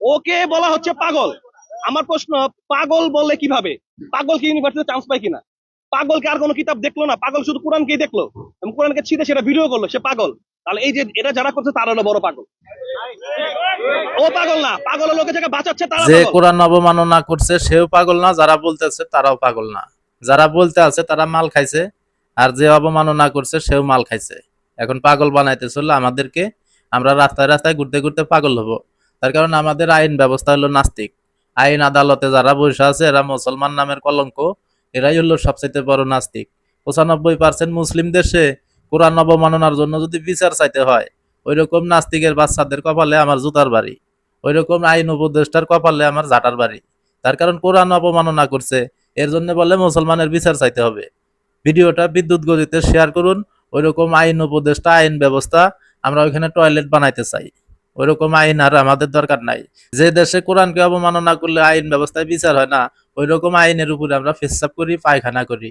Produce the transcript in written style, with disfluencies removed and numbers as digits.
ওকে বলা হচ্ছে পাগল। আমার প্রশ্ন, পাগল বললে কিভাবে? পাগল কি ইউনিভার্সিটিতে চান্স পায় কিনা? পাগলকে আর কোনো কিতাব দেখলো না, পাগল শুধু কোরআনকেই দেখলো এবং কোরআনকে ছিঁড়ে সেটা ভিডিও করলো, সে পাগল। তাহলে এই যে এটা যারা করছে তারা হলো বড় পাগল। ও পাগল না, পাগল লোকে যাকে বাঁচাচ্ছে তারা যে পাগল। কোরআন অবমাননা করছে সেও পাগল না, যারা বলতেছে তারাও পাগল না। যারা বলতে আছে তারা মাল খাইছে, আর যে অবমাননা করছে সেও মাল খাইছে। এখন পাগল বানাইতে চললে আমাদেরকে, আমরা রাস্তায় রাস্তায় ঘুরতে ঘুরতে পাগল হব। তার কারণ আমাদের আইন ব্যবস্থা হলো নাস্তিক। আইন আদালতে যারা বসে আছে এরা মুসলমান নামের কলঙ্ক, এরাই হলো সবচেয়ে বড় নাস্তিক। 95% মুসলিম দেশে কোরআন অবমাননার জন্য যদি বিচার চাইতে হয়, ওইরকম নাস্তিকের বাচ্চাদের কপালে আমার জুতার বাড়ি, ওইরকম আইন উপদেষ্টার কপালে আমার ঝাঁটার বাড়ি। তার কারণ কোরআন অবমাননা করছে, এর জন্য বলে মুসলমানের বিচার চাইতে হবে। ভিডিওটা বিদ্যুৎ গতিতে শেয়ার করুন। ওইরকম আইন উপদেষ্টা, আইন ব্যবস্থা, আমরা ওইখানে টয়লেট বানাইতে চাই। ওইরকম আইন আর আমাদের দরকার নাই। যে দেশে কোরআনকে অবমাননা করলে আইন ব্যবস্থায় বিচার হয় না, ওইরকম আইনের উপরে আমরা পেচ্ছাব করি, পায়খানা করি।